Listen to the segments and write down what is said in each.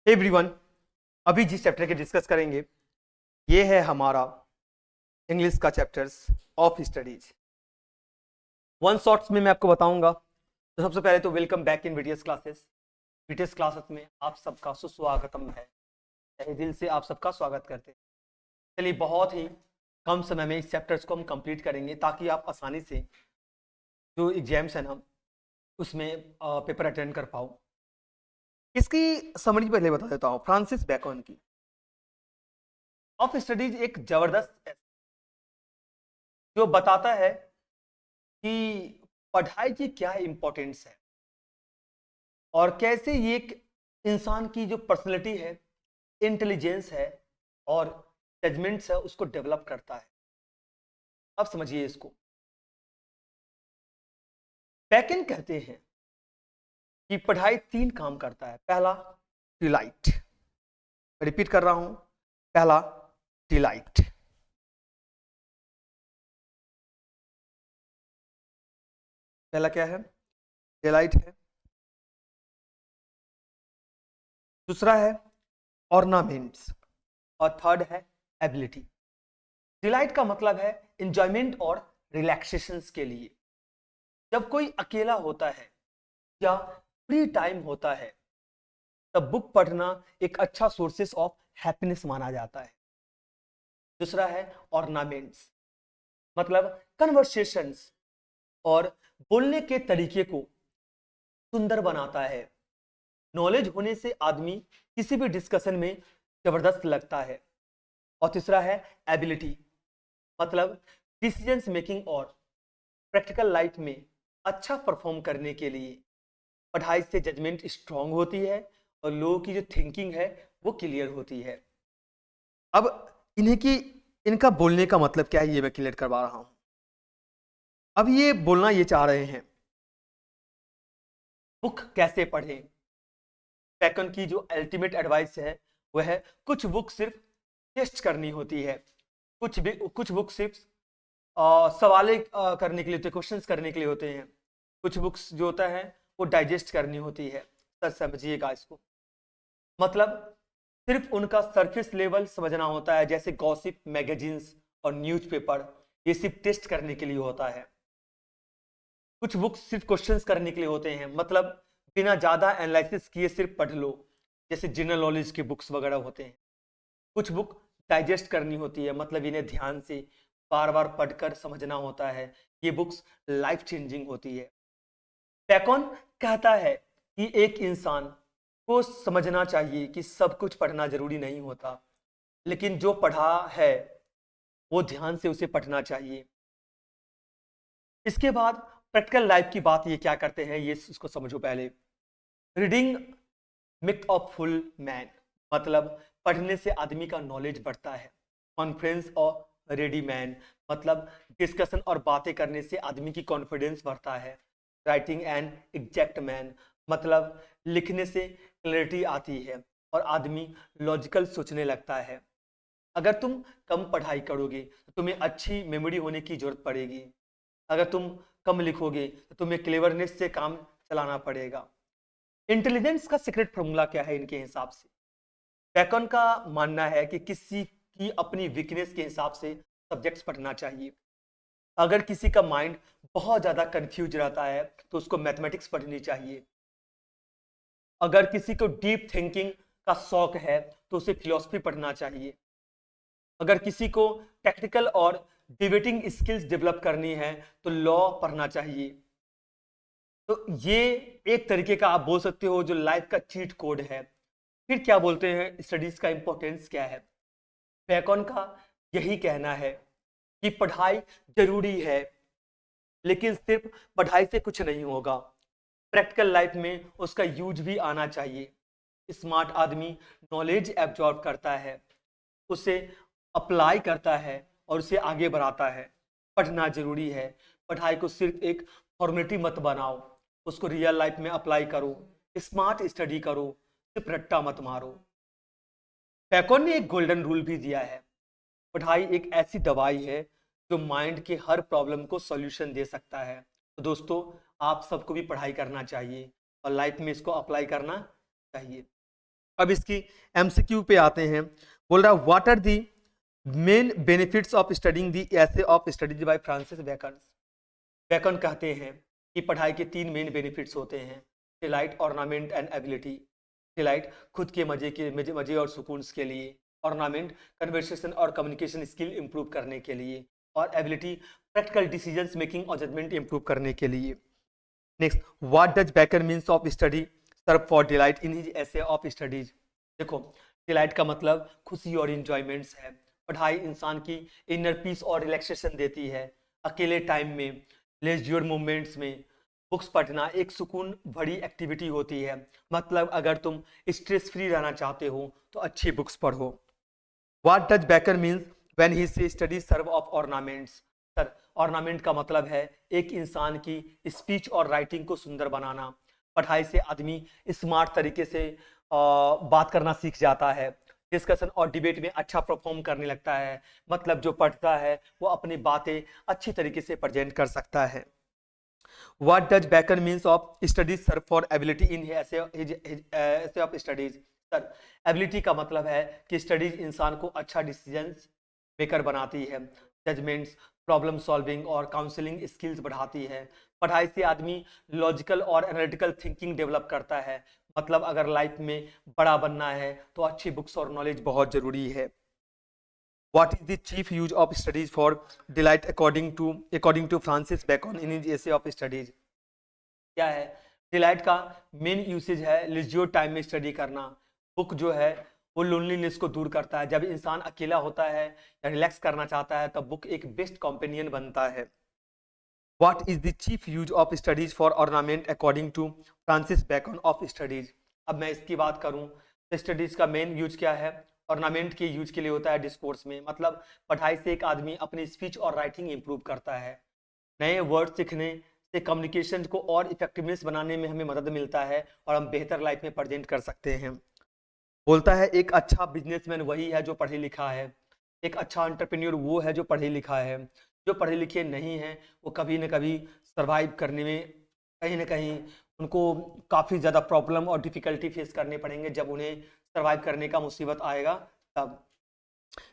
Everyone, अभी जिस chapter के डिस्कस करेंगे ये है हमारा इंग्लिश का chapters of studies. One shorts में मैं आपको बताऊंगा। तो सबसे पहले तो welcome back in videos classes. Videos classes में आप सबका सुस्वागतम है। तहे दिल से आप सबका स्वागत करते हैं। चलिए, बहुत ही कम समय में इस चैप्टर्स को हम कंप्लीट करेंगे ताकि आप आसानी से जो एग्जाम्स है ना उसमें पेपर अटेंड कर पाओ। इसकी समरी पहले बता देता हूँ। फ्रांसिस बैकन की ऑफ स्टडीज एक जबरदस्त जो बताता है कि पढ़ाई की क्या इंपॉर्टेंस है और कैसे ये एक इंसान की जो पर्सनैलिटी है, इंटेलिजेंस है और जजमेंट्स है उसको डेवलप करता है। अब समझिए इसको। बैकन कहते हैं कि पढ़ाई 3 काम करता है। पहला, डिलाइट। रिपीट कर रहा हूं, पहला डिलाइट। पहला क्या है? डिलाइट है। दूसरा है ऑर्नामेंट्स और थर्ड है एबिलिटी। डिलाइट का मतलब है एंजॉयमेंट और रिलैक्सेशंस के लिए। जब कोई अकेला होता है या फ्री टाइम होता है तब बुक पढ़ना एक अच्छा सोर्सेस ऑफ हैप्पीनेस माना जाता है। दूसरा है ऑर्नामेंट्स, मतलब कन्वर्सेशंस और बोलने के तरीके को सुंदर बनाता है। नॉलेज होने से आदमी किसी भी डिस्कशन में जबरदस्त लगता है। और तीसरा है एबिलिटी, मतलब डिसीजंस मेकिंग और प्रैक्टिकल लाइफ में अच्छा परफॉर्म करने के लिए पढ़ाई से जजमेंट स्ट्रांग होती है और लोगों की जो थिंकिंग है वो क्लियर होती है। अब इनका बोलने का मतलब क्या है ये मैं क्लियर करवा रहा हूं। अब ये बोलना ये चाह रहे हैं बुक कैसे पढ़ें। पैकन की जो अल्टीमेट एडवाइस है वह है कुछ बुक सिर्फ टेस्ट करनी होती है, कुछ बुक सिर्फ सवाले करने के लिए होते हैं, क्वेश्चंस करने के लिए होते हैं। कुछ बुक्स जो होता है वो डाइजेस्ट करनी होती है। सर समझिएगा इसको। मतलब सिर्फ उनका सरफेस लेवल समझना होता है, जैसे गॉसिप मैगजीन्स और न्यूज़पेपर ये सिर्फ टेस्ट करने के लिए होता है। कुछ बुक्स सिर्फ क्वेश्चंस करने के लिए होते हैं, मतलब बिना ज्यादा एनालिसिस किए सिर्फ पढ़ लो, जैसे जनरल नॉलेज के बुक्स वगैरह होते हैं। कुछ बुक डाइजेस्ट करनी होती है, मतलब इन्हें ध्यान से बार बार पढ़कर समझना होता है। ये बुक्स लाइफ चेंजिंग होती है। पैकॉन कहता है कि एक इंसान को समझना चाहिए कि सब कुछ पढ़ना जरूरी नहीं होता, लेकिन जो पढ़ा है वो ध्यान से उसे पढ़ना चाहिए। इसके बाद प्रैक्टिकल लाइफ की बात ये क्या करते हैं ये इसको समझो पहले। Reading make a full man, मतलब पढ़ने से आदमी का नॉलेज बढ़ता है। कॉन्फ्रेंस और रेडी मैन, मतलब डिस्कशन और बातें करने से आदमी की कॉन्फिडेंस बढ़ता है। राइटिंग एंड एग्जैक्ट मैन, मतलब लिखने से क्लैरिटी आती है और आदमी लॉजिकल सोचने लगता है। अगर तुम कम पढ़ाई करोगे तो तुम्हें अच्छी मेमोरी होने की जरूरत पड़ेगी। अगर तुम कम लिखोगे तो तुम्हें क्लेवरनेस से काम चलाना पड़ेगा। इंटेलिजेंस का सीक्रेट फॉर्मूला क्या है इनके हिसाब से? बैकन का मानना है कि किसी की अपनी वीकनेस के हिसाब से सब्जेक्ट्स पढ़ना चाहिए। अगर किसी का माइंड बहुत ज्यादा कंफ्यूज रहता है तो उसको मैथमेटिक्स पढ़नी चाहिए। अगर किसी को डीप थिंकिंग का शौक है तो उसे फिलोसफी पढ़ना चाहिए। अगर किसी को टेक्निकल और डिबेटिंग स्किल्स डेवलप करनी है तो लॉ पढ़ना चाहिए। तो ये एक तरीके का आप बोल सकते हो जो लाइफ का चीट कोड है। फिर क्या बोलते हैं स्टडीज का इंपॉर्टेंस क्या है? बैकन का यही कहना है कि पढ़ाई जरूरी है, लेकिन सिर्फ पढ़ाई से कुछ नहीं होगा। प्रैक्टिकल लाइफ में उसका यूज भी आना चाहिए। स्मार्ट आदमी नॉलेज एब्जॉर्ब करता है, उसे अप्लाई करता है और उसे आगे बढ़ाता है। पढ़ना जरूरी है। पढ़ाई को सिर्फ एक फॉर्मेलिटी मत बनाओ, उसको रियल लाइफ में अप्लाई करो। स्मार्ट स्टडी करो, सिर्फ रट्टा मत मारो। पैकॉन ने एक गोल्डन रूल भी दिया है। पढ़ाई एक ऐसी दवाई है जो माइंड के हर प्रॉब्लम को सॉल्यूशन दे सकता है। तो दोस्तों, आप सबको भी पढ़ाई करना चाहिए और लाइफ में इसको अप्लाई करना चाहिए। अब इसकी एमसीक्यू पे आते हैं। बोल रहा है what are the main benefits of studying the essay of studies by Francis Bacon. Bacon कहते हैं कि पढ़ाई के 3 मेन बेनिफिट्स होते हैं, delight, ornament and ability. Delight खुद के मजे और सुकून के लिए, ऑर्नामेंट कन्वर्सेशन और कम्युनिकेशन स्किल इंप्रूव करने के लिए, और एबिलिटी प्रैक्टिकल डिसीजंस मेकिंग और जजमेंट इंप्रूव करने के लिए। Next, what does Bacon means of study serve for delight in his essay of studies. देखो, डिलाइट का मतलब खुशी और इंजॉयमेंट्स है। पढ़ाई इंसान की इनर पीस और रिलैक्सेशन देती है। अकेले टाइम में, लेज्योर मूवमेंट्स में बुक्स पढ़ना एक सुकून भरी एक्टिविटी होती है। मतलब अगर तुम स्ट्रेस फ्री रहना चाहते हो तो अच्छी बुक्स पढ़ो। What does Bacon means when he say study serve of ornaments. Sir, ornament का मतलब है एक इंसान की स्पीच और राइटिंग को सुंदर बनाना। पढ़ाई से आदमी स्मार्ट तरीके से बात करना सीख जाता है, डिस्कशन और डिबेट में अच्छा परफॉर्म करने लगता है। मतलब जो पढ़ता है वो अपनी बातें अच्छी तरीके से प्रेजेंट कर सकता है। What does Bacon means of studies sir for ability in essay of studies? Sir, ability का मतलब है कि स्टडीज इंसान को अच्छा डिसीजन मेकर बनाती है, जजमेंट्स, प्रॉब्लम सॉल्विंग और काउंसलिंग स्किल्स बढ़ाती है। पढ़ाई से आदमी लॉजिकल और एनालिटिकल थिंकिंग डेवलप करता है। मतलब अगर लाइफ में बड़ा बनना है तो अच्छी बुक्स और नॉलेज बहुत जरूरी है। What is the chief use of studies for delight according to Francis Bacon in his essay of studies? क्या है? डिलाइट का मेन यूसेज है लिजियो टाइम में स्टडी करना। बुक जो है वो लोनलीनेस को दूर करता है। जब इंसान अकेला होता है या रिलैक्स करना चाहता है तब बुक एक बेस्ट कॉम्पेनियन बनता है। What is the chief use of studies for ornament according to Francis Bacon of studies. अब मैं इसकी बात करूं तो स्टडीज का मेन यूज क्या है? ऑर्नामेंट के यूज के लिए होता है डिस्कोर्स में। मतलब पढ़ाई से एक आदमी अपनी स्पीच और राइटिंग इंप्रूव करता है। नए वर्ड सीखने से कम्युनिकेशन को और इफेक्टिवनेस बनाने में हमें मदद मिलता है और हम बेहतर लाइफ में प्रेजेंट कर सकते हैं। बोलता है एक अच्छा बिजनेसमैन वही है जो पढ़े लिखा है। एक अच्छा एंटरप्रेन्योर वो है जो पढ़े लिखा है। जो पढ़े लिखे नहीं है वो कभी न कभी सरवाइव करने में कहीं ना कहीं उनको काफ़ी ज़्यादा प्रॉब्लम और डिफिकल्टी फेस करने पड़ेंगे। जब उन्हें सरवाइव करने का मुसीबत आएगा तब।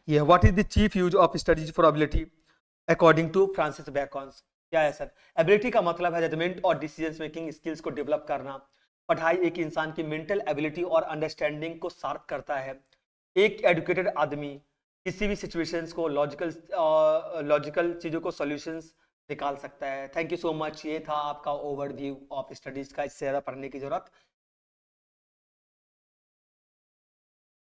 ये what is the chief use of studies for ability according to Francis Bacon. क्या है सर? एबिलिटी का मतलब है जजमेंट और डिसीजन मेकिंग स्किल्स को डेवलप करना। पढ़ाई एक इंसान की मेंटल एबिलिटी और अंडरस्टैंडिंग को शार्प करता है। एक एडुकेटेड आदमी किसी भी सिचुएशंस को लॉजिकल चीज़ों को सॉल्यूशंस निकाल सकता है। Thank you so much. ये था आपका ओवरव्यू ऑफ स्टडीज का। इससे ज़्यादा पढ़ने की जरूरत